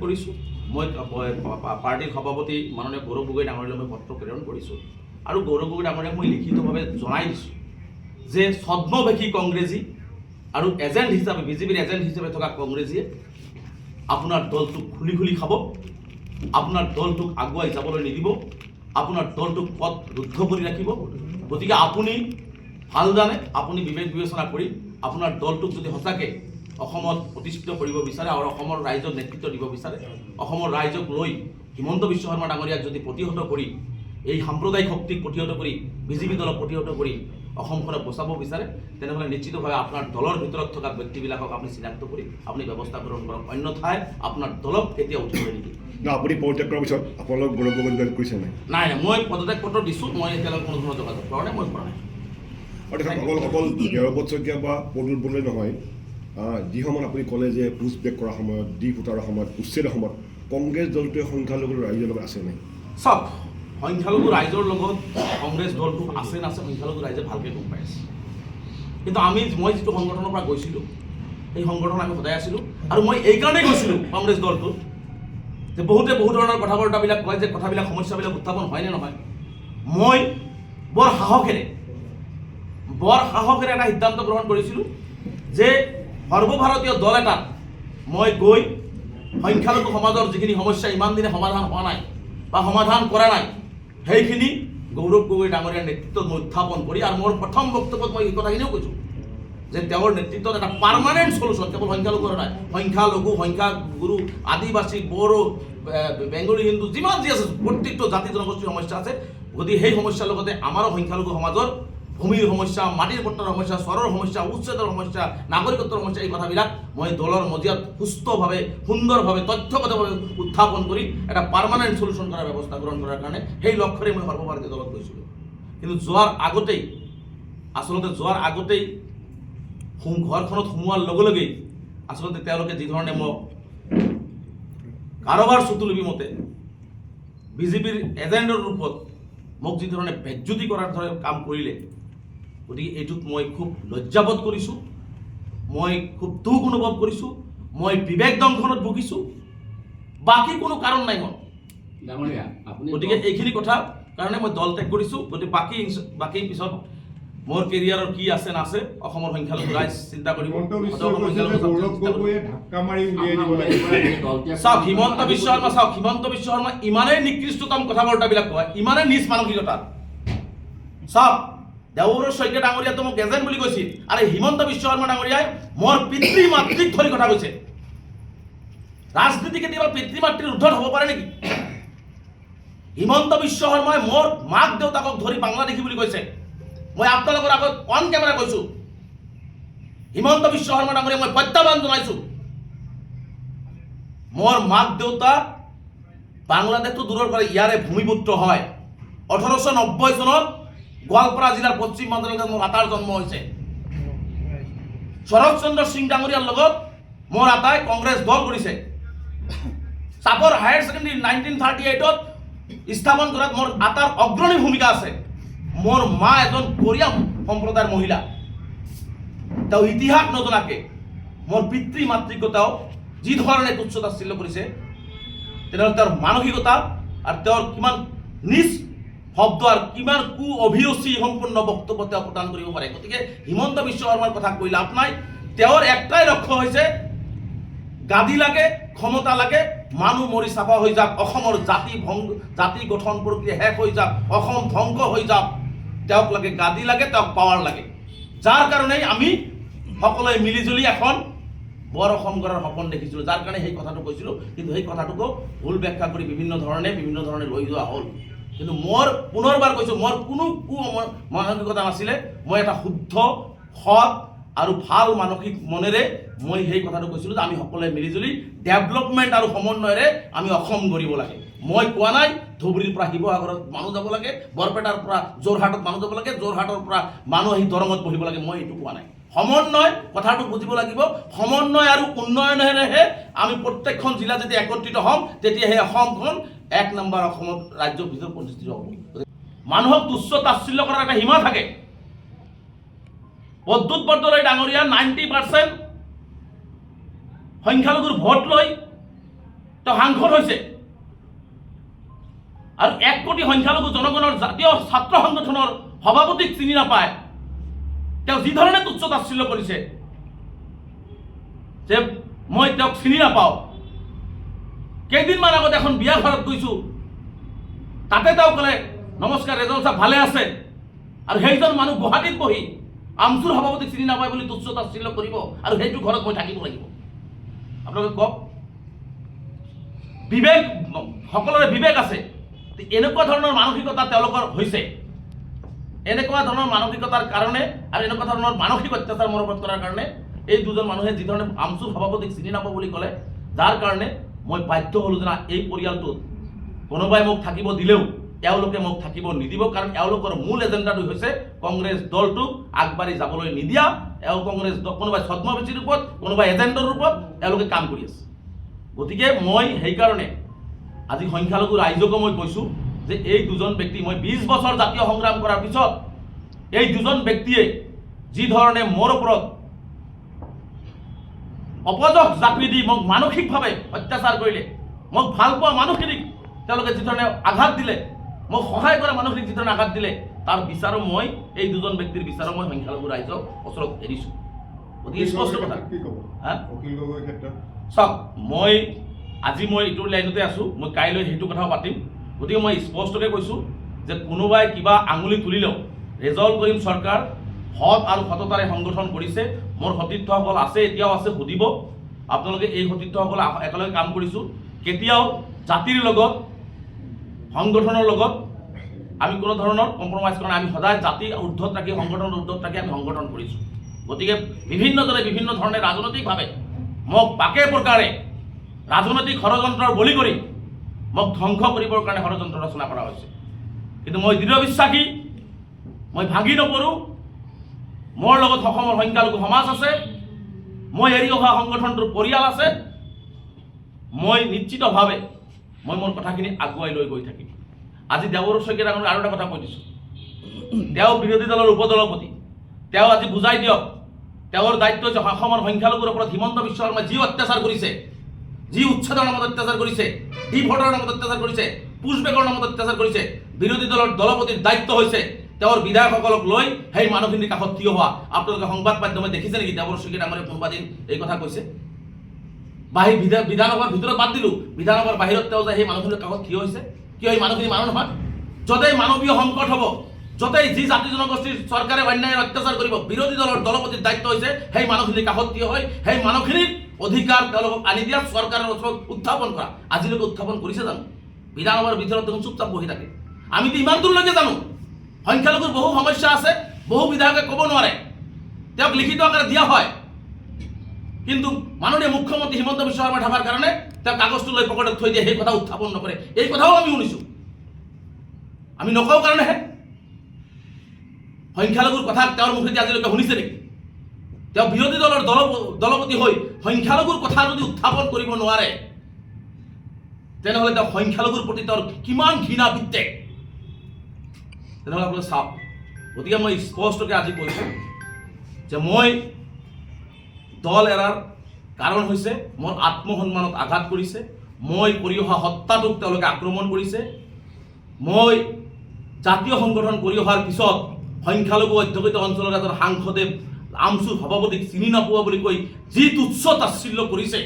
কৰিছোঁ। মই পাৰ্টিৰ সভাপতি মাননীয় গৌৰৱ গগৈ ডাঙৰীয়ালৈ মই পত্ৰ প্ৰেৰণ কৰিছোঁ আৰু গৌৰৱ গগৈ ডাঙৰীয়াক মই লিখিতভাৱে জনাই দিছোঁ যে ছদ্মবেশী কংগ্ৰেছী আৰু এজেণ্ট হিচাপে বিজেপিৰ এজেণ্ট হিচাপে থকা কংগ্ৰেছীয়ে আপোনাৰ দলটোক খুলি খুলি খাব, আপোনাৰ দলটোক আগুৱাই যাবলৈ নিদিব, আপোনাৰ দলটোক পথ ৰুদ্ধ কৰি ৰাখিব। গতিকে আপুনি ভাল জানে, আপুনি বিবেক বিবেচনা কৰি আপোনাৰ দলটোক যদি সঁচাকৈ অসমত প্ৰতিষ্ঠিত কৰিব বিচাৰে আৰু অসমৰ ৰাইজক নেতৃত্ব দিব বিচাৰে, অসমৰ ৰাইজক লৈ হিমন্ত বিশ্ব শৰ্মা ডাঙৰীয়াক যদি প্ৰতিহত কৰি এই সাম্প্ৰদায়িক শক্তিক প্ৰতিহত কৰি বিজেপি দলক প্ৰতিহত কৰি অসমখনক বচাব বিচাৰে, তেনেহ'লে নিশ্চিতভাৱে আপোনাৰ দলৰ ভিতৰত থকা ব্যক্তিবিলাকক আপুনি চিনাক্ত কৰি আপুনি ব্যৱস্থা গ্ৰহণ কৰক, অন্যথাই আপোনাৰ দলক কেতিয়াও উঠিবলৈ নিদিয়ে। আপুনি পদত্যাগ কৰাৰ পিছত আপোনালোক গৌৰৱ গগৈ যোগাযোগ কৰিছে নাই? নাই মই পদত্যাগ পত্ৰ দিছোঁ, মই এতিয়ালৈকে কোনো ধৰণৰ যোগাযোগ কৰা নাই, মই কৰা নাই। আৰু অকল দেৱব্ৰত শইকীয়া বা প্ৰদ্যুৎ বড়োৱে নহয়, যি সময়ত আপুনি ক'লে যে পুছ বেক কৰাৰ সময়ত, দি ফুটাৰ সময়ত, উচ্ছেদৰ সময়ত কংগ্ৰেছ দলটোৱে সংখ্যালঘু ৰাইজৰ লগত আছে নাই? চাওক, সংখ্যালঘু ৰাইজৰ লগত কংগ্ৰেছ দলটো আছে নাছে সংখ্যালঘু ৰাইজে ভালকৈ গম পাই আছে। কিন্তু মই যিটো সংগঠনৰ পৰা গৈছিলোঁ সেই সংগঠন আমি সদায় আছিলোঁ আৰু মই এইকাৰণেই গৈছিলোঁ কংগ্ৰেছ দলটোত যে বহুতে বহু ধৰণৰ কথা বতৰাবিলাক কয় যে কথাবিলাক সমস্যাবিলাক উত্থাপন হয়নে নহয়। মই বৰ সাহসেৰে এটা সিদ্ধান্ত গ্ৰহণ কৰিছিলোঁ যে সৰ্বভাৰতীয় দল এটাত মই গৈ সংখ্যালঘু সমাজৰ যিখিনি সমস্যা ইমান দিনে সমাধান হোৱা নাই বা সমাধান কৰা নাই সেইখিনি গৌৰৱ গগৈ ডাঙৰীয়াৰ নেতৃত্বত মই উত্থাপন কৰি আৰু মোৰ প্ৰথম বক্তব্যত মই এই কথাখিনিও কৈছোঁ যে তেওঁৰ নেতৃত্বত এটা পাৰ্মানেণ্ট চলুশ্যন, কেৱল সংখ্যালঘুৰ নাই, সংখ্যালঘু, সংখ্যাগুৰু, আদিবাসী, বড়ো, বেংগলী, হিন্দু যিমান যি আছে প্ৰত্যেকটো জাতি জনগোষ্ঠীৰ সমস্যা আছে। গতিকে সেই সমস্যাৰ লগতে আমাৰো সংখ্যালঘু সমাজৰ ভূমিৰ সমস্যা, মাটিৰ পট্টাৰ সমস্যা, চৰৰ সমস্যা, উচ্ছেদৰ সমস্যা, নাগৰিকত্বৰ সমস্যা, এই কথাবিলাক মই দলৰ মজিয়াত সুস্থভাৱে সুন্দৰভাৱে তথ্যগতভাৱে উত্থাপন কৰি এটা পাৰ্মানেণ্ট চলুশ্যন কৰাৰ ব্যৱস্থা গ্ৰহণ কৰাৰ কাৰণে সেই লক্ষ্যৰে মই সৰ্বভাৰতীয় দলত গৈছিলোঁ। কিন্তু যোৱাৰ আগতেই ঘৰখনত সোমোৱাৰ লগে লগেই আচলতে তেওঁলোকে যিধৰণে মোক কাৰোবাৰ চুতুলিবি মতে বিজেপিৰ এজেণ্টৰ ৰূপত মোক যিধৰণে বেজ্জুতি কৰাৰ দৰে কাম কৰিলে, গতিকে এইটোত মই খুব লজ্জাবোধ কৰিছোঁ, মই খুব দুখ অনুভৱ কৰিছোঁ, মই বিবেক দংশনত ভুগিছোঁ, বাকী কোনো কাৰণ নাই মোৰ। গতিকে এইখিনি কথা কাৰণে মই দল ত্যাগ কৰিছোঁ। গতিকে বাকী পিছত মোৰ কেৰিয়াৰৰ কি আছে নাছে অসমৰ সংখ্যালঘু ৰাইজ চিন্তা কৰিব। চাওক, হিমন্ত বিশ্ব শৰ্মা ইমানেই নিকৃষ্টতম কথা বাৰ্তাবিলাক কয়, ইমানেই নিজ মানসিকতা। চাওক, দেৱব্ৰত শইকীয়া ডাঙৰীয়াতো মোক এজেণ্ট বুলি কৈছিল আৰু হিমন্ত বিশ্ব শৰ্মা ডাঙৰীয়াই মোৰ পিতৃ মাতৃক ধৰি কথা কৈছে। ৰাজনীতি কেতিয়াবা পিতৃ মাতৃৰ উদ্ধত হ'ব পাৰে নেকি? হিমন্ত বিশ্ব শৰ্মাই মোৰ মাক দেউতাকক ধৰি বাংলাদেশী বুলি কৈছে। মই আপোনালোকৰ আগত অন কেমেৰা কৈছোঁ, হিমন্ত বিশ্ব শৰ্মা ডাঙৰীয়াক মই প্ৰত্যাহ্বান জনাইছোঁ। মোৰ মাক দেউতা বাংলাদেশটো দূৰৰ পৰা ইয়াৰে ভূমিপুত্ৰ হয়। 1890 চনত গোৱালপাৰা জিলাৰ পশ্চিম মাজালিকাত মোৰ আটাৰ জন্ম হৈছে। শৰৎ চন্দ্ৰ সিং ডাঙৰীয়াৰ লগত মোৰ আটাই কংগ্ৰেছ দল কৰিছে। চাপৰ হায়াৰ ছেকেণ্ডেৰী 1938ত স্থাপন কৰাত মোৰ আটাৰ অগ্ৰণী ভূমিকা আছে। মোৰ মা এজন কোৰিয়া সম্প্ৰদায়ৰ মহিলা। তেওঁ ইতিহাস নজনাকে মোৰ পিতৃ মাতৃকতাও যি ধৰণে তুচ্ছতাচ্ছিল্য কৰিছে, তেনেহ'লে তেওঁৰ মানসিকতা আৰু তেওঁৰ কিমান নিজ শব্দ আৰু কিমান অভিৰুচি সম্পূৰ্ণ বক্তব্য তেওঁ প্ৰদান কৰিব পাৰে। গতিকে হিমন্ত বিশ্ব শৰ্মাৰ কথা কৈ লাভ নাই। তেওঁৰ একটাই লক্ষ্য হৈছে গাদী লাগে, ক্ষমতা লাগে, মানুহ মৰি চাফা হৈ যাওক, অসমৰ জাতি গঠন প্ৰক্ৰিয়া শেষ হৈ যাওক, অসম ধ্বংস হৈ যাওক। তেওঁক লাগে গাদী লাগে, তেওঁক পাৱাৰ লাগে। যাৰ কাৰণেই আমি সকলোৱে মিলিজুলি এখন বৰ অসম গঢ়াৰ সপোন দেখিছিলোঁ, যাৰ কাৰণে সেই কথাটো কৈছিলোঁ। কিন্তু সেই কথাটোকো ভুল ব্যাখ্যা কৰি বিভিন্ন ধৰণে লৈ যোৱা হ'ল। কিন্তু মোৰ পুনৰবাৰ কৈছোঁ, মোৰ কোনো মানসিকতা নাছিলে। মই এটা শুদ্ধ, সৎ আৰু ভাল মানসিক মনেৰে মই সেই কথাটো কৈছিলোঁ যে আমি সকলোৱে মিলিজুলি ডেভেলপমেণ্ট আৰু সমন্বয়েৰে আমি অসম গঢ়িব লাগে। মই কোৱা নাই ধুবুৰীৰ পৰা শিৱসাগৰত মানুহ যাব লাগে, বৰপেটাৰ পৰা যোৰহাটত মানুহ যাব লাগে, যোৰহাটৰ পৰা মানুহ আহি দৰঙত বহিব লাগে, মই এইটো কোৱা নাই। সমন্বয় কথাটো বুজিব লাগিব। সমন্বয় আৰু উন্নয়নেৰেহে আমি প্ৰত্যেকখন জিলা যদি একত্ৰিত হ'ম, তেতিয়া সেই অসমখন 1 নম্বৰ অসমত ৰাজ্যৰ ভিতৰত প্ৰতিষ্ঠিত হ'ব। মানুহক তুচ্ছ তাচ্ছিল্য কৰাৰ এটা সীমা থাকে। প্ৰদ্যুৎ বৰদলৈ ডাঙৰীয়া 90% সংখ্যালঘুৰ ভোট লৈ তেওঁ সাংসদ হৈছে আৰু 1 কোটি সংখ্যালঘু জনগণৰ জাতীয় ছাত্ৰ সংগঠনৰ সভাপতিক চিনি নাপায় তেওঁ যি ধৰণে তুচ্ছ তাচ্ছিল্য কৰিছে যে মই তেওঁক চিনি নাপাওঁ কেইদিনমান আগত এখন বিয়া ঘৰত গৈছোঁ তাতে তেওঁ ক'লে নমস্কাৰ ৰেজাল্ট সাহেব ভালে আছে আৰু সেইজন মানুহ গুৱাহাটীত বহি আমচুৰ সভাপতিক চিনি নাপায় বুলি তুচ্ছ তাচ্ছিল্য কৰিব আৰু সেইটো ঘৰত মই থাকিব লাগিব আপোনালোকে কওক বিবেক সকলোৰে বিবেক আছে এনেকুৱা ধৰণৰ মানসিকতা তেওঁলোকৰ হৈছে এনেকুৱা ধৰণৰ মানসিকতাৰ কাৰণে আৰু এনেকুৱা ধৰণৰ মানসিক অত্যাচাৰ মনোভাৱ কৰাৰ কাৰণে এই দুজন মানুহে যি ধৰণে আমচুৰ সভাপতিক চিনি নাপাব বুলি ক'লে যাৰ কাৰণে মই বাধ্য হ'লোঁ যে এই পৰিয়ালটোত কোনোবাই মোক থাকিব দিলেও এওঁলোকে মোক থাকিব নিদিব কাৰণ এওঁলোকৰ মূল এজেণ্ডাটো হৈছে কংগ্ৰেছ দলটোক আগবাঢ়ি যাবলৈ নিদিয়া কংগ্ৰেছ কোনোবাই ছদ্মবেশীৰ ৰূপত কোনোবাই এজেণ্ডৰ ৰূপত এওঁলোকে কাম কৰি আছে গতিকে মই সেইকাৰণে আজি সংখ্যালঘু ৰাইজকো মই কৈছোঁ যে এই দুজন ব্যক্তি মই 20 বছৰ জাতীয় সংগ্ৰাম কৰাৰ পিছত এই দুজন ব্যক্তিয়ে যি ধৰণে মোৰ ওপৰত অপযশ জাপি দি মোক মানসিকভাৱে অত্যাচাৰ কৰিলে মোক ভাল পোৱা মানুহখিনিক তেওঁলোকে যি ধৰণে আঘাত দিলে মোক সহায় কৰা মানুহখিনিক যি ধৰণে আঘাত দিলে তাৰ বিচাৰো মই এই দুজন ব্যক্তিৰ বিচাৰো মই সংখ্যালঘু ৰাইজক ওচৰত এৰিছোঁ গতিকে স্পষ্ট কথা চাওক মই আজি মই এইটোৰ লাইনতে আছোঁ মই কাইলৈ সেইটো কথাও পাতিম গতিকে মই স্পষ্টকৈ কৈছোঁ যে কোনোবাই কিবা আঙুলি তুলিলেও ৰেজাউল কৰিম চৰকাৰ সৎ আৰু সততাৰে সংগঠন কৰিছে মোৰ সতীৰ্থসকল আছে এতিয়াও আছে সুধিব আপোনালোকে এই সতীৰ্থসকল একেলগে কাম কৰিছোঁ কেতিয়াও জাতিৰ লগত সংগঠনৰ লগত আমি কোনো ধৰণৰ কম্প্ৰমাইজ কৰা নাই আমি সদায় জাতি ঊৰ্ধত ৰাখি সংগঠনৰ ঊৰ্ধত ৰাখি আমি সংগঠন কৰিছোঁ গতিকে বিভিন্নজনে বিভিন্ন ধৰণে ৰাজনৈতিকভাৱে মোক পাকে প্ৰকাৰে ৰাজনৈতিক ষড়যন্ত্ৰৰ বলি কৰি মোক ধ্বংস কৰিবৰ কাৰণে ষড়যন্ত্ৰ ৰচনা কৰা হৈছে কিন্তু মই দৃঢ় বিশ্বাসী মই ভাঙি নপৰোঁ মোৰ লগত অসমৰ সংখ্যালঘু সমাজ আছে মই এৰি অহা সংগঠনটোৰ পৰিয়াল আছে মই নিশ্চিতভাৱে মই মোৰ কথাখিনি আগুৱাই লৈ গৈ থাকিম আজি দেৱৰ শইকীয়াৰ আগত আৰু এটা কথা কৈ দিছোঁ তেওঁ বিৰোধী দলৰ উপদলপতি তেওঁ আজি বুজাই দিয়ক তেওঁৰ দায়িত্ব যে অসমৰ সংখ্যালঘুৰ ওপৰত হিমন্ত বিশ্ব শৰ্মাই যি অত্যাচাৰ কৰিছে যি উচ্ছেদৰ নামত অত্যাচাৰ কৰিছে ডি ভোটৰ নামত অত্যাচাৰ কৰিছে পুছবেকৰ নামত অত্যাচাৰ কৰিছে বিৰোধী দলৰ দলপতিৰ দায়িত্ব হৈছে তেওঁৰ বিধায়কসকলক লৈ সেই মানুহখিনিৰ কাষত থিয় হোৱা আপোনালোকে সংবাদ মাধ্যমে দেখিছে নেকি দেৱৰ শইকীয়া ডাঙৰীয়াই কোনোবা দিন এই কথা কৈছে বিধানসভাৰ ভিতৰত বাদ দিলোঁ বিধানসভাৰ বাহিৰত তেওঁ যে সেই মানুহখিনিৰ কাষত থিয় হৈছে কিয় এই মানুহখিনি মানুহ নহয় য'তেই মানৱীয় সংকট হ'ব য'তেই যি জাতি জনগোষ্ঠীৰ চৰকাৰে অন্যায় অত্যাচাৰ কৰিব বিৰোধী দলৰ দলপতিৰ দায়িত্ব হৈছে সেই মানুহখিনিৰ কাষত থিয় হৈ সেই মানুহখিনিৰ অধিকাৰ তেওঁলোকক আনি দিয়া চৰকাৰৰ ওচৰত উত্থাপন কৰা আজিলৈকে উত্থাপন কৰিছে জানো বিধানসভাৰ ভিতৰত দেখোন চুপচাপ বহি থাকে আমিতো ইমান দূৰলৈকে জানো সংখ্যালঘুৰ বহু সমস্যা আছে বহু বিধায়কে ক'ব নোৱাৰে তেওঁক লিখিত আকাৰে দিয়া হয় কিন্তু মাননীয় মুখ্যমন্ত্ৰী হিমন্ত বিশ্ব শৰ্মা থকাৰ কাৰণে তেওঁ কাগজটো লৈ পকেটত থৈ দিয়ে সেই কথা উত্থাপন নকৰে এই কথাও আমি শুনিছোঁ আমি নকওঁ কাৰণেহে সংখ্যালঘুৰ কথা তেওঁৰ মুখেদি আজিলৈকে শুনিছে নেকি তেওঁ বিৰোধী দলৰ দলপতি হৈ সংখ্যালঘুৰ কথা যদি উত্থাপন কৰিব নোৱাৰে তেনেহ'লে তেওঁ সংখ্যালঘুৰ প্ৰতি তেওঁৰ কিমান ঘৃণা বিদ্বেগ তেনেহ'লে আপোনালোকে চাওক গতিকে মই স্পষ্টকৈ আজি কৈছোঁ যে মই দল এৰাৰ কাৰণ হৈছে মোৰ আত্মসন্মানত আঘাত কৰিছে মই কৰি অহা হত্যাটোক তেওঁলোকে আক্ৰমণ কৰিছে মই জাতীয় সংগঠন কৰি অহাৰ পিছত সংখ্যালঘু অধ্যুষিত অঞ্চলৰ এজন সাংসদে আমচুৰ সভাপতিক চিনি নাপোৱা বুলি কৈ যি তুচ্ছ তাচ্ছিল্য কৰিছে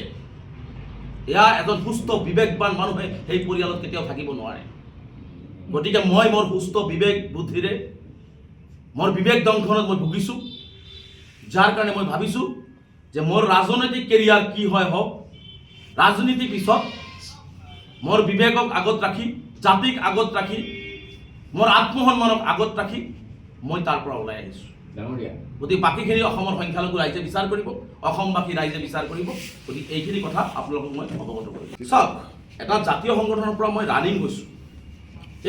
এয়া এজন সুস্থ বিবেকবান মানুহে সেই পৰিয়ালত কেতিয়াও থাকিব নোৱাৰে গতিকে মই মোৰ সুস্থ বিবেক বুদ্ধিৰে মোৰ বিবেক দংশনত মই ভুগিছোঁ যাৰ কাৰণে মই ভাবিছোঁ যে মোৰ ৰাজনৈতিক কেৰিয়াৰ কি হয় হওক ৰাজনীতি পিছত মোৰ বিবেকক আগত ৰাখি জাতিক আগত ৰাখি মোৰ আত্মসন্মানক আগত ৰাখি মই তাৰ পৰা ওলাই আহিছোঁ গতিকে বাকীখিনি অসমৰ সংখ্যালঘু ৰাইজে বিচাৰ কৰিব অসমবাসী ৰাইজে বিচাৰ কৰিব গতিকে এইখিনি কথা আপোনালোকক মই অৱগত কৰিছোঁ চাওক এটা জাতীয় সংগঠনৰ পৰা মই ৰানিং গৈছোঁ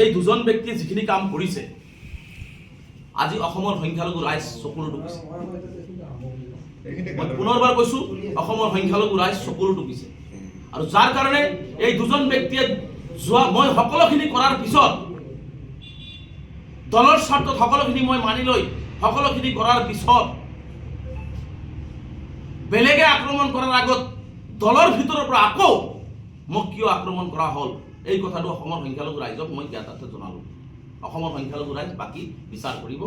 এই দুজন ব্যক্তিয়ে যিখিনি কাম কৰিছে আজি অসমৰ সংখ্যালঘু ৰাইজ চকুলো টুকিছে মই পুনৰবাৰ কৈছোঁ অসমৰ সংখ্যালঘু ৰাইজ চকুলো টুকিছে আৰু যাৰ কাৰণে এই দুজন ব্যক্তিয়ে মই সকলোখিনি কৰাৰ পিছত দলৰ স্বাৰ্থত সকলোখিনি মই মানি লৈ সকলোখিনি কৰাৰ পিছত বেলেগে আক্ৰমণ কৰাৰ আগত দলৰ ভিতৰৰ পৰা আকৌ মোক কিয় আক্ৰমণ কৰা হ'ল এই কথাটো অসমৰ সংখ্যালঘু ৰাইজক মই জ্ঞাতাৰ্থে জনালোঁ। অসমৰ সংখ্যালঘু ৰাইজ বাকী বিচাৰ কৰিব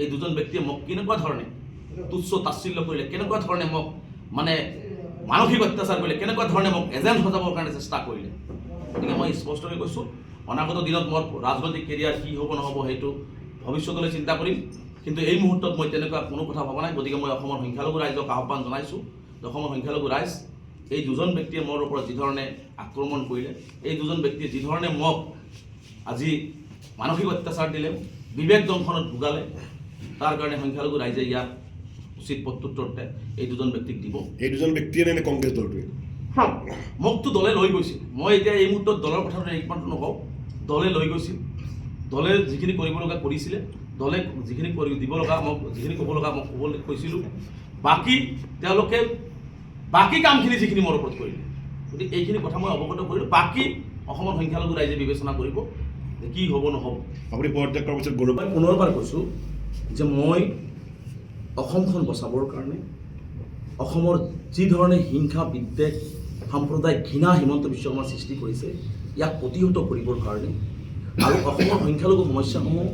এই দুজন ব্যক্তিয়ে মোক কেনেকুৱা ধৰণে তুচ্ছ তাচ্ছিল্য কৰিলে, কেনেকুৱা ধৰণে মোক মানে মানসিক অত্যাচাৰ কৰিলে, কেনেকুৱা ধৰণে মোক এজেণ্ট সজাবৰ কাৰণে চেষ্টা কৰিলে। গতিকে মই স্পষ্টকৈ কৈছোঁ, অনাগত দিনত মোৰ ৰাজনৈতিক কেৰিয়াৰ কি হ'ব নহ'ব সেইটো ভৱিষ্যতলৈ চিন্তা কৰিম, কিন্তু এই মুহূৰ্তত মই তেনেকুৱা কোনো কথা ভবা নাই। গতিকে মই অসমৰ সংখ্যালঘু ৰাইজক আহ্বান জনাইছোঁ যে অসমৰ সংখ্যালঘু ৰাইজ এই দুজন ব্যক্তিয়ে মোৰ ওপৰত যিধৰণে আক্ৰমণ কৰিলে, এই দুজন ব্যক্তিয়ে যিধৰণে মোক আজি মানসিক অত্যাচাৰ দিলে, বিবেক দংশনত ভোগালে, তাৰ কাৰণে সংখ্যালঘু ৰাইজে ইয়াৰ উচিত প্ৰত্যুত্তৰতে এই দুজন ব্যক্তিক দিব। এই দুজন ব্যক্তিয়ে নে কংগ্ৰেছ দলটোৱে? মোকতো দলে লৈ গৈছিল। মই এতিয়া এই মুহূৰ্তত দলৰ কথাটো একমাত্ৰ নকওঁ, দলে লৈ গৈছিল। দলে যিখিনি কৰিব লগা কৰিছিলে, দলে যিখিনি দিব লগা মোক যিখিনি ক'ব লগা মই ক'বলৈ কৈছিলোঁ, বাকী তেওঁলোকে বাকী কামখিনি যিখিনি মোৰ ওপৰত কৰিলে, গতিকে এইখিনি কথা মই অৱগত কৰিলোঁ। বাকী অসমৰ সংখ্যালঘু ৰাইজে বিবেচনা কৰিব যে কি হ'ব নহ'ব। আপুনি পদত্যাগ কৰাৰ পিছত গৌৰৱ মই পুনৰবাৰ কৈছোঁ যে মই অসমখন বচাবৰ কাৰণে অসমৰ যি ধৰণে হিংসা বিদ্বেষ সাম্প্ৰদায়িক ঘৃণা হিমন্ত বিশ্ব শৰ্মাৰ সৃষ্টি কৰিছে, ইয়াক প্ৰতিহত কৰিবৰ কাৰণে আৰু অসমৰ সংখ্যালঘু সমস্যাসমূহ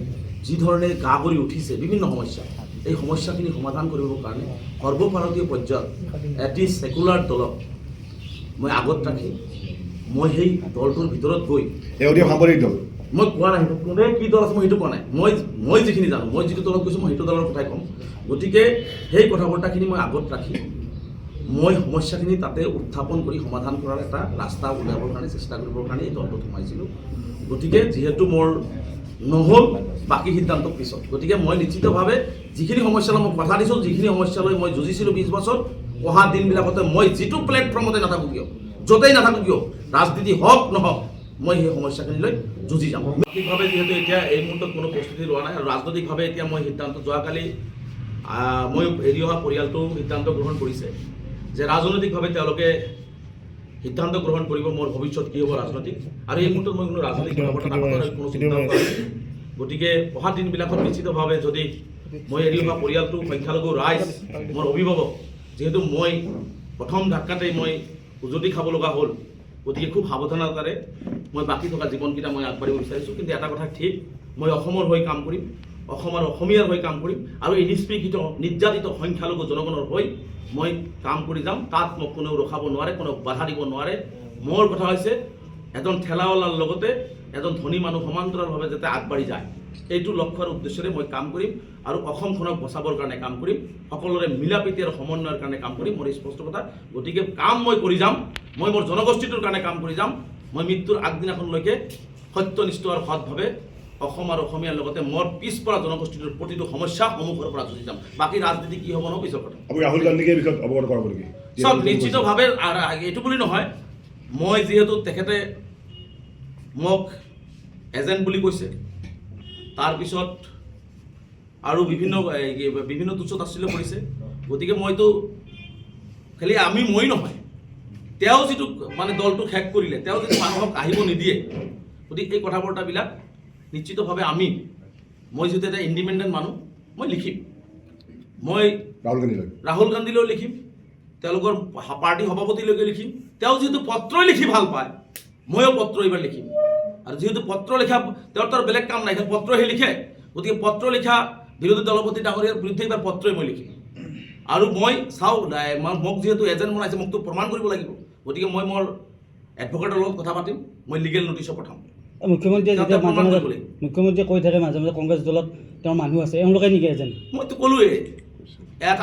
যি ধৰণে গা কৰি উঠিছে, বিভিন্ন সমস্যা, এই সমস্যাখিনি সমাধান কৰিবৰ কাৰণে সৰ্বভাৰতীয় পৰ্যায়ত এটি ছেকুলাৰ দলক মই আগত ৰাখি মই সেই দলটোৰ ভিতৰত গৈ সামৰিক দল মই কোৱা নাই কোনে কি দল আছে মই সেইটো কোৱা নাই। মই যিখিনি জানো, মই যিটো দলত গৈছোঁ মই সেইটো দলৰ কথাই ক'ম। গতিকে সেই কথা বাৰ্তাখিনি মই আগত ৰাখি মই সমস্যাখিনি তাতে উত্থাপন কৰি সমাধান কৰাৰ এটা ৰাস্তা উলিয়াবৰ কাৰণে চেষ্টা কৰিবৰ কাৰণে এই দলটোত সোমাইছিলোঁ। গতিকে যিহেতু মোৰ নহ'ল বাকী সিদ্ধান্ত পিছত, গতিকে মই নিশ্চিতভাৱে যিখিনি সমস্যালৈ মই কথা দিছোঁ, যিখিনি সমস্যালৈ মই যুঁজিছিলোঁ 20 বছৰ, অহা দিনবিলাকতে মই যিটো প্লেটফৰ্মতে নাথাকোঁ কিয়, য'তেই নাথাকোঁ কিয়, ৰাজনীতি হওক নহওক, মই সেই সমস্যাখিনিলৈ যুঁজি যাম। ৰাজনৈতিকভাৱে যিহেতু এতিয়া এই মুহূৰ্তত কোনো প্ৰস্তুতি লোৱা নাই আৰু ৰাজনৈতিকভাৱে এতিয়া মই সিদ্ধান্ত যোৱাকালি মই এৰি অহা পৰিয়ালটো সিদ্ধান্ত গ্ৰহণ কৰিছে যে ৰাজনৈতিকভাৱে তেওঁলোকে সিদ্ধান্ত গ্ৰহণ কৰিব মোৰ ভৱিষ্যত কি হ'ব ৰাজনৈতিক, আৰু এই মুহূৰ্তত মই কোনো ৰাজনৈতিক কোনো চিন্তা কৰা নাই। গতিকে অহা দিনবিলাকত নিশ্চিতভাৱে যদি মই এৰি অহা পৰিয়ালটো সংখ্যালঘু ৰাইজ মোৰ অভিভাৱক, যিহেতু মই প্ৰথম ধাক্কাতেই মই উজতি খাব লগা হ'ল, গতিকে খুব সাৱধানতাৰে মই বাকী থকা জীৱনকেইটা মই আগবাঢ়িব বিচাৰিছোঁ। কিন্তু এটা কথা ঠিক, মই অসমৰ হৈ কাম কৰিম, অসম আৰু অসমীয়াৰ হৈ কাম কৰিম, আৰু এই নিষ্পৃষিত নিৰ্যাতিত সংখ্যালঘু জনগণৰ হৈ মই কাম কৰি যাম। তাত মোক কোনেও ৰখাব নোৱাৰে, কোনেও বাধা দিব নোৱাৰে। মোৰ কথা হৈছে এজন ঠেলাৱালাৰ লগতে এজন ধনী মানুহ সমান্তৰালভাৱে যাতে আগবাঢ়ি যায়, এইটো লক্ষ্যৰ উদ্দেশ্যৰে মই কাম কৰিম আৰু অসমখনক বচাবৰ কাৰণে কাম কৰিম, সকলোৰে মিলা প্ৰীতি আৰু সমন্বয়ৰ কাৰণে কাম কৰিম। মোৰ স্পষ্ট কথা। গতিকে কাম মই কৰি যাম, মই মোৰ জনগোষ্ঠীটোৰ কাৰণে কাম কৰি যাম। মই মৃত্যুৰ আগদিনাখনলৈকে সত্যনিষ্ঠ আৰু সৎভাৱে অসম আৰু অসমীয়াৰ লগতে মোৰ পিছপৰা জনগোষ্ঠীটোৰ প্ৰতিটো সমস্যা সন্মুখৰ পৰা যুঁজি যাম। বাকী ৰাজনীতি কি হ'ব নহয় পিছৰ কথা। আপুনি ৰাহুল গান্ধীকে এই বিষয়ত অৱগত কৰাব নেকি? চব নিশ্চিতভাৱে এইটো বুলি নহয়, মই যিহেতু তেখেতে মোক এজেণ্ট বুলি কৈছে, তাৰপিছত আৰু বিভিন্ন তুচ্ছ তাচ্ছিল্য কৰিছে, গতিকে মইতো খালি মই নহয়, তেওঁ যিটো মানে দলটো শেষ কৰিলে, তেওঁ যিটো মানুহক আহিব নিদিয়ে, গতিকে এই কথা বৰ্তাবিলাক নিশ্চিতভাৱে মই যিহেতু এটা ইণ্ডিপেণ্ডেণ্ট মানুহ, মই লিখিম। মই ৰাহুল গান্ধীলৈও লিখিম, তেওঁলোকৰ পাৰ্টি সভাপতিলৈকে লিখিম। তেওঁ যিহেতু পত্ৰই লিখি ভাল পায়, ময়ো পত্ৰ এইবাৰ লিখিম। আৰু যিহেতু পত্ৰ লিখা তেওঁৰ তাৰ বেলেগ কাম নাই, পত্ৰহে লিখে, গতিকে পত্ৰ লিখা বিৰোধী দলপতি ডাঙৰীয়াৰ বিৰুদ্ধে এইবাৰ পত্ৰই মই লিখিম। আৰু মই চাওঁ মোক যিহেতু এজেণ্ট বনাইছে, মোকতো প্ৰমাণ কৰিব লাগিব, গতিকে মই মোৰ এডভকেটৰ লগত কথা পাতিম, মই লিগেল নটিচো পঠাম। মুখ্যমন্ত্ৰীয়ে কৈ থাকে মাজে মাজে কংগ্ৰেছ দলত তেওঁৰ মানুহ আছে, এওঁলোকে নেকি এজেণ্ট? মইতো ক'লোৱেই,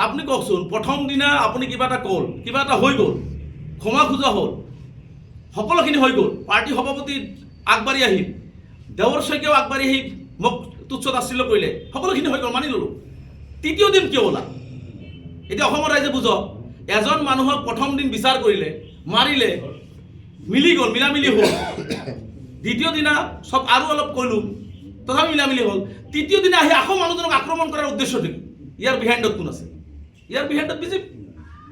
আপুনি কওকচোন, প্ৰথম দিনা আপুনি কিবা এটা ক'ল, কিবা এটা হৈ গ'ল, ক্ষমা খোজা হ'ল, সকলোখিনি হৈ গ'ল, পাৰ্টি সভাপতি আগবাঢ়ি আহিল, দেৱৰ শইকীয়াও আগবাঢ়ি আহি মোক তুচ্ছ তাচ্ছিল্য কৰিলে, সকলোখিনি হৈ গ'ল, মানি ল'লোঁ। তৃতীয় দিন কিয় ওলা? এতিয়া অসমৰ ৰাইজে বুজক, এজন মানুহক প্ৰথম দিন বিচাৰ কৰিলে, মাৰিলে, মিলি গ'ল, মিলামিলি হ'ল। দ্বিতীয় দিনা চব আৰু অলপ কৰিলোঁ, তথাপি মিলামিলি হ'ল। তৃতীয় দিনা আহি আকৌ মানুহজনক আক্ৰমণ কৰাৰ উদ্দেশ্যটো কি? ইয়াৰ বিহাইণ্ডত কোন আছে? ইয়াৰ বিহাইণ্ডত বিজেপি,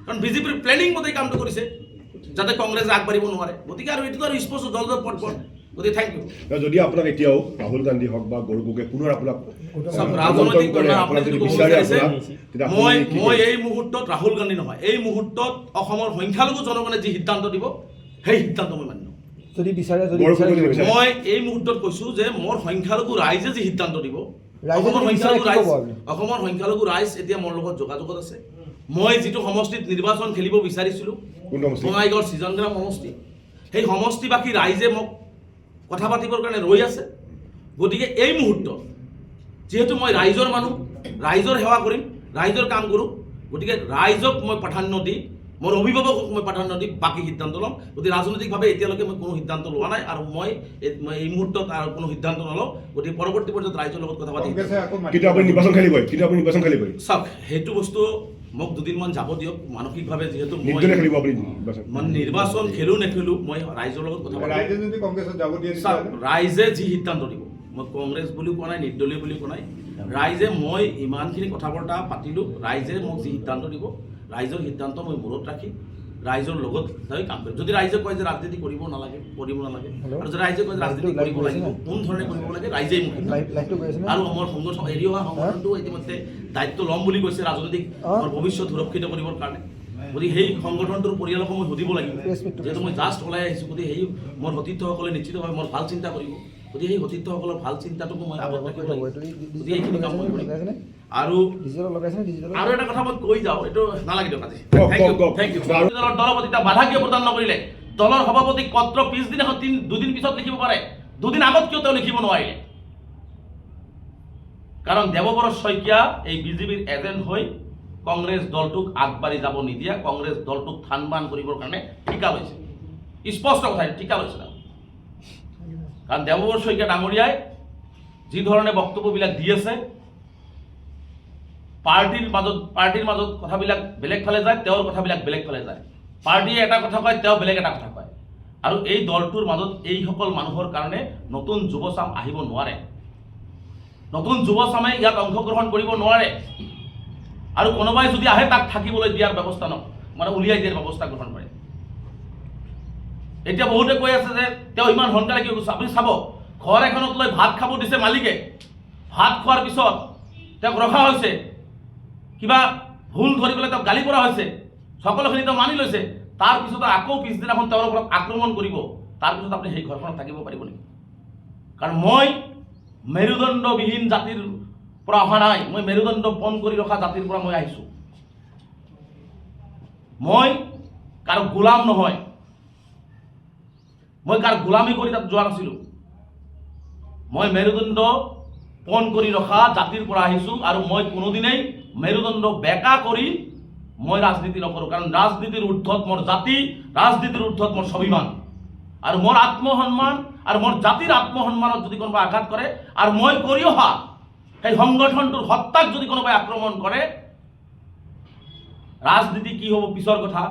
কাৰণ বিজেপিৰ প্লেনিং মতেই কামটো কৰিছে যাতে কংগ্ৰেছে আগবাঢ়িব নোৱাৰে। গতিকে আৰু এইটোতো আৰু স্পষ্ট দল পট গতিকে থেংক ইউ। যদি আপোনাক এতিয়াও ৰাহুল গান্ধী হওক বা গৌৰৱ গগৈয়ে পুনৰ আপোনাক ৰাজনৈতিক মই এই মুহূৰ্তত ৰাহুল গান্ধী নহয়, এই মুহূৰ্তত অসমৰ সংখ্যালঘু জনগণে যি সিদ্ধান্ত দিব সেই সিদ্ধান্ত মই মানি লওঁ। যদি বিচাৰে মই এই মুহূৰ্তত কৈছোঁ যে মোৰ সংখ্যালঘু ৰাইজে যি সিদ্ধান্ত দিব, ৰাইজে অসমৰ যদি বিচাৰে সংখ্যালঘু কি ৰাইজ ক'ব আপুনি? অসমৰ সংখ্যালঘু ৰাইজ এতিয়া মোৰ লগত যোগাযোগত আছে। মই যিটো সমষ্টিত নিৰ্বাচন খেলিব বিচাৰিছিলোঁ, কোনটো সমষ্টি? বঙাইগাঁৱৰ সৃজনগ্ৰাম সমষ্টি, সেই সমষ্টিবাসী ৰাইজে মোক কথা পাতিবৰ কাৰণে ৰৈ আছে। গতিকে এই মুহূৰ্তত যিহেতু মই ৰাইজৰ মানুহ, ৰাইজৰ সেৱা কৰিম, ৰাইজৰ কাম কৰোঁ, গতিকে ৰাইজক মই প্ৰাধান্য দি, মোৰ অভিভাৱকক মই প্ৰাধান্য দি বাকী সিদ্ধান্ত ল'ম। গতিকে ৰাজনৈতিকভাৱে এতিয়ালৈকে মই কোনো সিদ্ধান্ত লোৱা নাই আৰু মই এই মুহূৰ্তত আৰু কোনো সিদ্ধান্ত নলওঁ। গতিকে পৰৱৰ্তী পৰ্যায়ত ৰাইজৰ লগত কথা পাতি কিন্তু আপুনি নিৰ্বাচন খেলিবই চাওক, সেইটো বস্তু মোক দুদিনমান যাব দিয়ক। মানসিকভাৱে যিহেতু মই নিৰ্দলীয় খেলিব আপুনি নিৰ্বাচন। মানে নিৰ্বাচন খেলোঁ নেখেলোঁ, মই ৰাইজৰ লগত কথা পাতিম। ৰাইজে যদি কংগ্ৰেছত যাব দিয়ে চাওক, ৰাইজে যি সিদ্ধান্ত দিব, মই কংগ্ৰেছ বুলিও কোৱা নাই, নিৰ্দলীয় বুলিও কোৱা নাই, ৰাইজে মই ইমানখিনি কথা বতৰা পাতিলোঁ, ৰাইজে মোক যি সিদ্ধান্ত দিব, ৰাইজৰ সিদ্ধান্ত মই মূৰত ৰাখি ৰাইজৰ লগত হৈ কাম কৰিম। যদি ৰাইজে কয় যে ৰাজনীতি কৰিব নালাগে, আৰু যদি ৰাইজে কয় যে ৰাজনীতি কৰিব লাগিব, কোন ধৰণে কৰিব লাগে ৰাইজেই মোক আৰু মোৰ সংগঠন এৰি অহা সংগঠনটো ইতিমধ্যে দায়িত্ব ল'ম বুলি কৈছে ৰাজনৈতিক মোৰ ভৱিষ্যত সুৰক্ষিত কৰিবৰ কাৰণে। গতিকে সেই সংগঠনটোৰ পৰিয়ালকো মই সুধিব লাগিব, যিহেতু মই জাষ্ট ওলাই আহিছোঁ। গতিকে সেই মোৰ সতীৰ্থসকলে নিশ্চিতভাৱে মোৰ ভাল চিন্তা কৰিব। গতিকে সেই সতীৰ্থসকলৰ ভাল চিন্তাটোকো মই আগত ৰাখিব লাগিব। গতিকে এইখিনি কাম কৰিব লাগিব। আৰু এটা কথা মই কৈ যাওঁ, এইটো নালাগে দিয়ক আজি। Thank you. দলৰ দলপতিতা বাধা কিয় প্ৰদান নকৰিলে? দলৰ সভাপতিক পত্ৰ পিছদিনাখন দুদিন পিছত লিখিব পাৰে, দুদিন আগত কিয় তেওঁ লিখিব নোৱাৰিলে? কাৰণ দেৱব্ৰত শইকীয়া এই বিজেপিৰ এজেণ্ট হৈ কংগ্ৰেছ দলটোক আগবাঢ়ি যাব নিদিয়া, কংগ্ৰেছ দলটোক থানবান কৰিবৰ কাৰণে ঠিকা লৈছে। স্পষ্ট কথা, ঠিকা লৈছে। কাৰণ দেৱব্ৰত শইকীয়া ডাঙৰীয়াই যি ধৰণে বক্তব্যবিলাক দি আছে, পাৰ্টিৰ মাজত কথাবিলাক বেলেগ ফালে যায়, তেওঁৰ কথাবিলাক বেলেগ ফালে যায়। পাৰ্টীয়ে এটা কথা কয়, তেওঁ বেলেগ এটা কথা কয়। আৰু এই দলটোৰ মাজত এইসকল মানুহৰ কাৰণে নতুন যুৱচাম আহিব নোৱাৰে, নতুন যুৱচামে ইয়াত অংশগ্ৰহণ কৰিব নোৱাৰে। আৰু কোনোবাই যদি আহে তাক থাকিবলৈ দিয়াৰ ব্যৱস্থা উলিয়াই দিয়াৰ ব্যৱস্থা গ্ৰহণ কৰে। এতিয়া বহুতে কৈ আছে যে তেওঁ ইমান সোনকালে কি কৈছে। আপুনি চাব, ঘৰ এখনত লৈ ভাত খাব দিছে মালিকে, ভাত খোৱাৰ পিছত তেওঁক ৰখা হৈছে, কিবা ভুল ধৰি পেলাই তেওঁক গালি পৰা হৈছে, সকলোখিনি তেওঁ মানি লৈছে। তাৰপিছত আকৌ পিছদিনাখন তেওঁৰ ওপৰত আক্ৰমণ কৰিব, তাৰপিছত আপুনি সেই ঘৰখনত থাকিব পাৰিব নেকি? কাৰণ মই মেৰুদণ্ডবিহীন জাতিৰ পৰা অহা নাই, মই মেৰুদণ্ড পণ কৰি ৰখা জাতিৰ পৰা মই আহিছোঁ। মই কাৰো গোলাম নহয়, মই কাৰো গোলামী কৰি তাত যোৱা নাছিলোঁ। মই মেৰুদণ্ড পণ কৰি ৰখা জাতিৰ পৰা আহিছোঁ আৰু মই কোনোদিনেই মেৰুদণ্ড বেকা কৰি মই ৰাজনীতি নকৰোঁ। কাৰণ ৰাজনীতিৰ ঊৰ্ধত মোৰ জাতি, ৰাজনীতিৰ ঊৰ্ধত মোৰ স্বাভিমান আৰু মোৰ আত্মসন্মান আৰু মোৰ জাতিৰ আত্মসন্মানত যদি কোনোবাই আঘাত কৰে আৰু মই কৰি অহা সেই সংগঠনটোৰ সত্তাক যদি কোনোবাই আক্ৰমণ কৰে, ৰাজনীতি কি হ'ব পিছৰ কথা,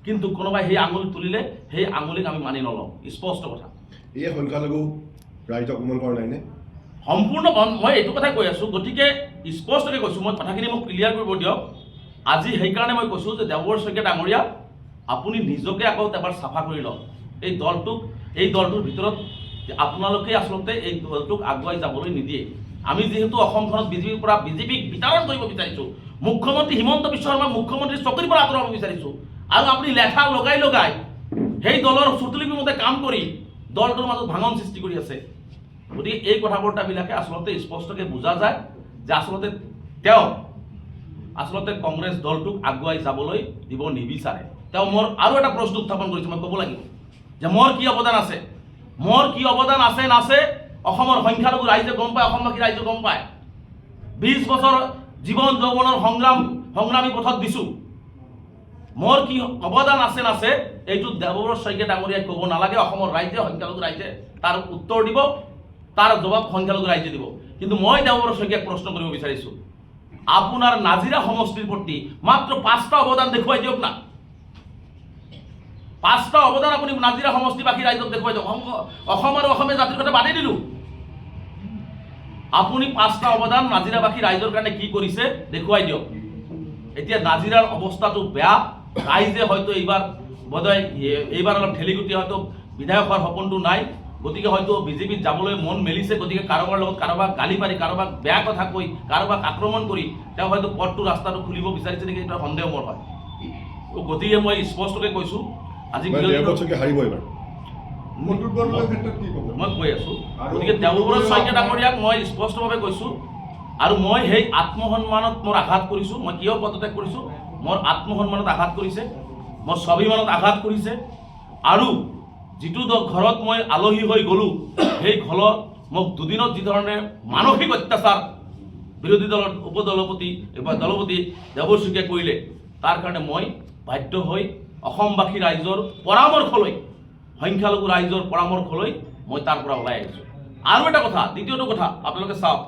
কিন্তু কোনোবাই সেই আঙুলি তুলিলে সেই আঙুলিক আমি মানি নলওঁ। স্পষ্ট কথা। এই সংখ্যালঘু ৰাইজক অপমান কৰা নাইনে? সম্পূৰ্ণ মই এইটো কথাই কৈ আছোঁ। গতিকে স্পষ্টকৈ কৈছোঁ, মই কথাখিনি মোক ক্লিয়াৰ কৰিব দিয়ক। আজি সেইকাৰণে মই কৈছোঁ যে দেৱব্ৰত শইকীয়া ডাঙৰীয়া, আপুনি নিজকে আকৌ এবাৰ চাফা কৰি লওক। এই দলটোৰ ভিতৰত আপোনালোকে আচলতে এই দলটোক আগুৱাই যাবলৈ নিদিয়ে। আমি যিহেতু অসমখনত বিজেপিৰ পৰা বিজেপিক বিতৰণ কৰিব বিচাৰিছোঁ, মুখ্যমন্ত্ৰী হিমন্ত বিশ্ব শৰ্মাক মুখ্যমন্ত্ৰীৰ চকীৰ পৰা আঁতৰাব বিচাৰিছোঁ, আৰু আপুনি লেখা লগাই সেই দলৰ চুটুলিপিৰ মতে কাম কৰি দলটোৰ মাজত ভাঙন সৃষ্টি কৰি আছে। গতিকে এই কথা বতৰাবিলাকে আচলতে স্পষ্টকৈ বুজা যায় যে আচলতে কংগ্ৰেছ দলটোক আগুৱাই যাবলৈ দিব নিবিচাৰে। তেওঁ মোৰ আৰু এটা প্ৰশ্ন উত্থাপন কৰিছে, মই ক'ব লাগিব যে মোৰ কি অৱদান আছে। মোৰ কি অৱদান আছে নাছে অসমৰ সংখ্যালঘু ৰাইজে গম পায়, অসমবাসী ৰাইজে গম পায়। 20 বছৰ জীৱন যৌৱনৰ সংগ্ৰামী পথত দিছোঁ। মোৰ কি অৱদান আছে নাছে এইটো দেৱব্ৰত শইকীয়া ডাঙৰীয়াই ক'ব নালাগে। অসমৰ ৰাইজে, সংখ্যালঘু ৰাইজে তাৰ উত্তৰ দিব, তাৰ জবাব সংখ্যালঘু ৰাইজে দিব। কিন্তু মই দেৱব্ৰত শইকীয়াক প্ৰশ্ন কৰিব বিচাৰিছোঁ, আপোনাৰ নাজিৰা সমষ্টিৰ প্ৰতি মাত্ৰ 5টা অৱদান দেখুৱাই দিয়ক না। 5টা অৱদান আপুনি নাজিৰা সমষ্টিবাসী ৰাইজক দেখুৱাই দিয়ক। অসম আৰু অসমীয়া জাতিৰ কথা বাদেই দিলোঁ, আপুনি 5টা অৱদান নাজিৰাবাসী ৰাইজৰ কাৰণে কি কৰিছে দেখুৱাই দিয়ক। এতিয়া নাজিৰাৰ অৱস্থাটো বেয়া। ৰাইজে হয়তো এইবাৰ অলপ ঠেলিগুটি, হয়তো বিধায়ক হোৱাৰ সপোনটো নাই। গতিকে হয়তো বিজেপিত যাবলৈ মন মেলিছে। গতিকে কাৰোবাৰ লগত কাৰোবাক গালি পাৰি, কাৰোবাক বেয়া কথা কৈ, কাৰোবাক আক্ৰমণ কৰি তেওঁ হয়তো ৰাস্তাটো খুলিব বিচাৰিছে নেকি, এটা সন্দেহ মোৰ হয়। গতিকে মই স্পষ্টকৈ কৈছোঁ, আজি প্ৰদ্যুৎ বৰদলৈৰ ক্ষেত্ৰত কি ক'ব? মই কৈ আছোঁ গতিকে দেৱব্ৰত শইকীয়া ডাঙৰীয়াক মই স্পষ্টভাৱে কৈছোঁ আৰু মই সেই আত্মসন্মানত মোৰ আঘাত কৰিছোঁ। মই কিয় পদত্যাগ কৰিছোঁ? মোৰ আত্মসন্মানত আঘাত কৰিছে, মোৰ স্বাভিমানত আঘাত কৰিছে আৰু যিটো ঘৰত মই আলহী হৈ গ'লোঁ সেই ঘৰত মোক দুদিনত যি ধৰণে মানসিক অত্যাচাৰ বিৰোধী দলৰ উপদলপতি দলপতি দেৱব্ৰত শইকীয়াই কৰিলে তাৰ কাৰণে মই বাধ্য হৈ অসমবাসী ৰাইজৰ পৰামৰ্শ লৈ সংখ্যালঘু ৰাইজৰ পৰামৰ্শ লৈ মই তাৰ পৰা ওলাই আহিছোঁ। আৰু এটা কথা, দ্বিতীয়টো কথা আপোনালোকে চাওক,